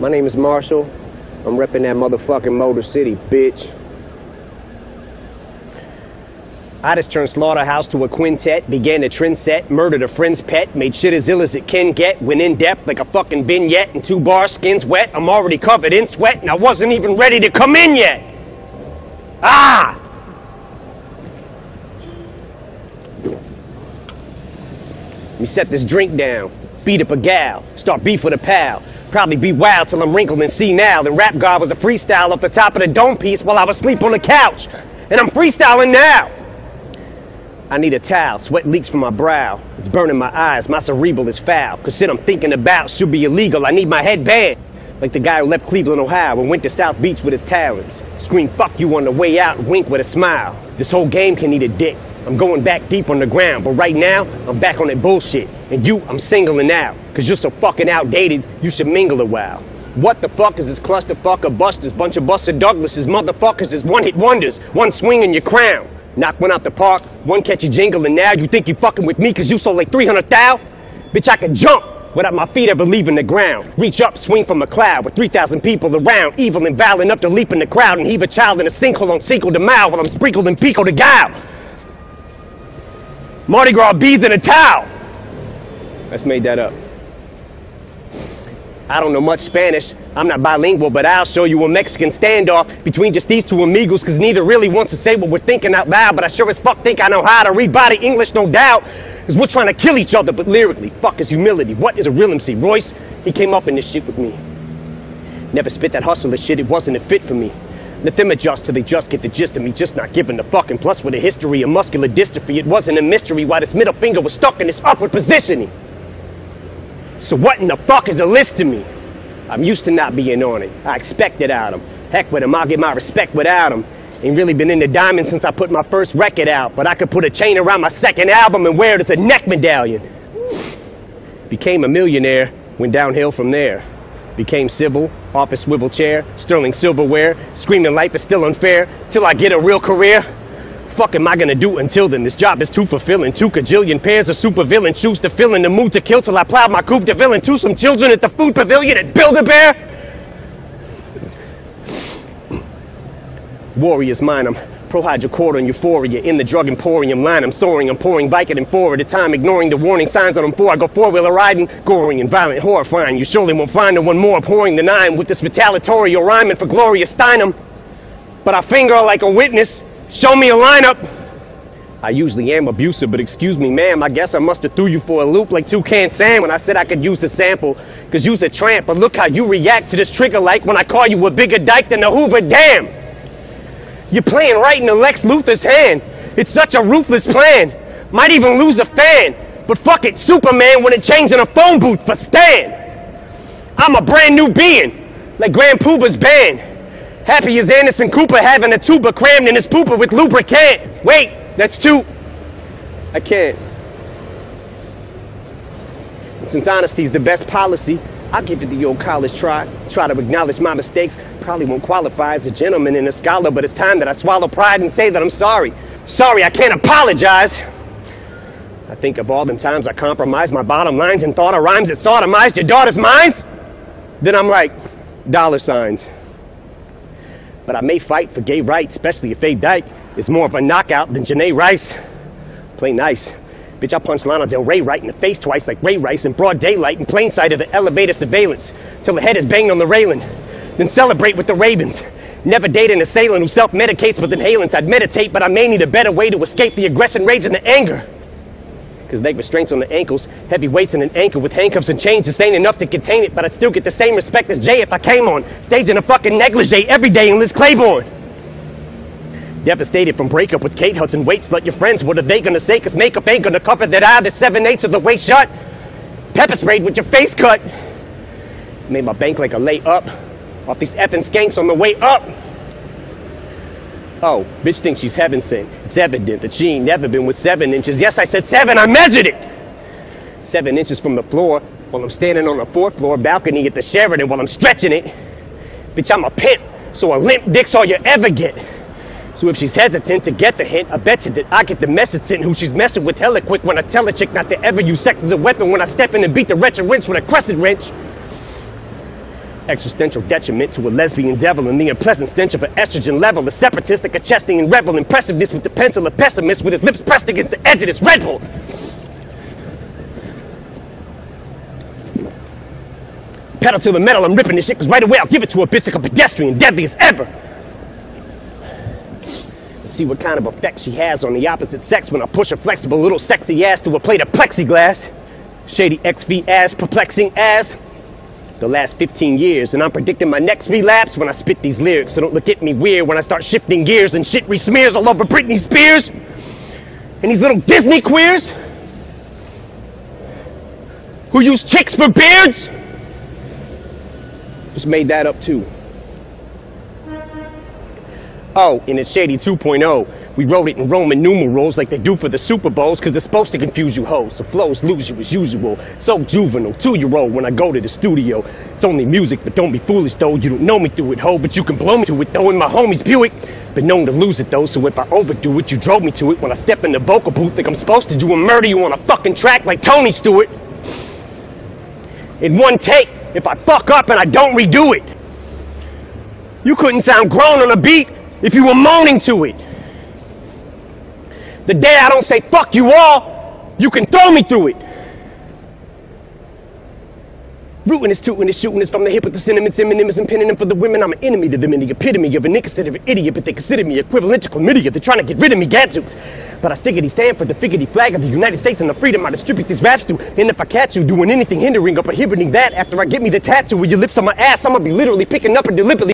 My name is Marshall. I'm repping that motherfucking Motor City, bitch. I just turned Slaughterhouse to a quintet, began a trend set, murdered a friend's pet, made shit as ill as it can get, went in depth like a fucking vignette, and 2 bars, skin's wet, I'm already covered in sweat, and I wasn't even ready to come in yet. Ah! Let me set this drink down, beat up a gal, start beef with a pal. Probably be wild till I'm wrinkled and senile. Then Rap God was a freestyle off the top of the dome piece while I was asleep on the couch. And I'm freestyling now. I need a towel, sweat leaks from my brow. It's burning my eyes, my cerebral is foul. Cause shit I'm thinking about should be illegal. I need my headband. Like the guy who left Cleveland, Ohio and went to South Beach with his talents. Scream fuck you on the way out and wink with a smile. This whole game can eat a dick. I'm going back deep on the ground, but right now, I'm back on that bullshit. And you, I'm singling out. Cause you're so fucking outdated, you should mingle a while. What the fuck is this clusterfuck of busters? Bunch of Buster Douglases, motherfuckers is one-hit wonders. One swing in your crown. Knock one out the park, one catchy jingle, and now you think you fucking with me cause you sold like 300,000? Bitch, I can jump without my feet ever leaving the ground. Reach up, swing from a cloud with 3,000 people around. Evil and vile enough to leap in the crowd and heave a child in a sinkhole on Cinco de Mayo while I'm sprinkled in Pico de Gallo. Mardi Gras beads in a towel. Let's made that up. I don't know much Spanish. I'm not bilingual, but I'll show you a Mexican standoff between just these two amigos, cause neither really wants to say what we're thinking out loud, but I sure as fuck think I know how to read body English, no doubt. Cause we're trying to kill each other, but lyrically, fuck is humility. What is a real MC? Royce, he came up in this shit with me. Never spit that hustler shit, it wasn't a fit for me. Let them adjust till they just get the gist of me, just not giving a fucking plus with a history of muscular dystrophy. It wasn't a mystery why this middle finger was stuck in this upward positioning. So what in the fuck is a list to me? I'm used to not being on it. I expect it out of him. Heck with him, I'll get my respect without him. Ain't really been into diamonds since I put my first record out, but I could put a chain around my second album and wear it as a neck medallion. Became a millionaire, went downhill from there. Became civil, office swivel chair, sterling silverware, screaming life is still unfair, till I get a real career. Fuck am I gonna do until then? This job is too fulfilling. 2 kajillion pairs of supervillain choose to fill in the mood to kill till I plowed my coupe de villain to some children at the food pavilion at Build-A-Bear. Warriors mine, I'm pro-hydrocodone euphoria in the drug emporium line. I'm soaring, I'm pouring Vicodin 4 at a time, ignoring the warning signs on them 4. I go 4-wheeler riding, goring and violent, horrifying. You surely won't find no one more abhorring than I am with this retaliatory rhyming for Gloria Steinem. But I finger like a witness. Show me a lineup. I usually am abusive, but excuse me, ma'am, I guess I must have threw you for a loop like Toucan Sam when I said I could use a sample. Cause you's a tramp, but look how you react to this trigger like when I call you a bigger dyke than the Hoover Dam. You're playing right in the Lex Luthor's hand. It's such a ruthless plan. Might even lose a fan. But fuck it, Superman wouldn't change in a phone booth for Stan. I'm a brand new being, like Grand Pooba's band. Happy as Anderson Cooper having a tuba crammed in his pooper with lubricant. Wait, that's 2. I can't. And since honesty's the best policy, I'll give it the old college try. Try to acknowledge my mistakes. Probably won't qualify as a gentleman and a scholar, but it's time that I swallow pride and say that I'm sorry. Sorry, I can't apologize. I think of all them times I compromised my bottom lines and thought of rhymes that sodomized your daughter's minds. Then I'm like, $signs. But I may fight for gay rights, especially if Faye Dyke is more of a knockout than Janae Rice. Play nice. Bitch, I punched Lana Del Rey right in the face twice like Ray Rice in broad daylight in plain sight of the elevator surveillance till the head is banged on the railing. Then celebrate with the Ravens. Never date an assailant who self-medicates with inhalants. I'd meditate, but I may need a better way to escape the aggression, rage, and the anger. Cause leg restraints on the ankles, heavy weights and an ankle with handcuffs and chains just ain't enough to contain it, but I'd still get the same respect as Jay if I came on stage in a fucking negligee every day in Liz Claiborne. Devastated from breakup with Kate Hudson. Wait, let your friends, what are they gonna say? Cause makeup ain't gonna cover that eye, the 7/8 of the way shut. Pepper sprayed with your face cut. Made my bank like a layup off these effing skanks on the way up. Oh, bitch thinks she's heaven sent. It's evident that she ain't never been with 7 inches. Yes, I said 7, I measured it! 7 inches from the floor while I'm standing on the 4th floor balcony at the Sheridan while I'm stretching it. Bitch, I'm a pimp, so a limp dick's all you ever get. So if she's hesitant to get the hint, I bet you that I get the message sent who she's messing with hella quick when I tell a chick not to ever use sex as a weapon when I step in and beat the wretched wrench with a crescent wrench. Existential detriment to a lesbian devil and the unpleasant stench of an estrogen level. A separatist like a chesting and revel impressiveness with the pencil. A pessimist with his lips pressed against the edge of this Red Bull. Pedal to the metal, I'm ripping this shit, cause right away I'll give it to a bitch like a pedestrian, deadly as ever. Let's see what kind of effect she has on the opposite sex when I push her flexible little sexy ass to a plate of plexiglass. SHADYXV ass, perplexing as the last 15 years, and I'm predicting my next relapse when I spit these lyrics, so don't look at me weird when I start shifting gears and shit re-smears all over Britney Spears and these little Disney queers who use chicks for beards. Just made that up too. Oh, and it's Shady 2.0. We wrote it in Roman numerals like they do for the Super Bowls, cause it's supposed to confuse you hoes, so flows lose you as usual. So juvenile, 2-year-old when I go to the studio. It's only music, but don't be foolish though. You don't know me through it, ho, but you can blow me to it though. In my homie's Buick, been known to lose it though. So if I overdo it, you drove me to it. When I step in the vocal booth, think I'm supposed to do and murder you on a fucking track like Tony Stewart. In one take, if I fuck up and I don't redo it. You couldn't sound grown on a beat if you were moaning to it. The day I don't say fuck you all, you can throw me through it. Rooting is tooting is shooting is from the hip with the sentiments, Eminem is pinning them for the women. I'm an enemy to them and the epitome of a nigga instead of an idiot, but they consider me equivalent to chlamydia. They're trying to get rid of me, gadzooks. But I stickity stand for the figgity flag of the United States and the freedom I distribute these raps to. And if I catch you doing anything hindering or prohibiting that, after I get me the tattoo with your lips on my ass, I'ma be literally picking up and deliberately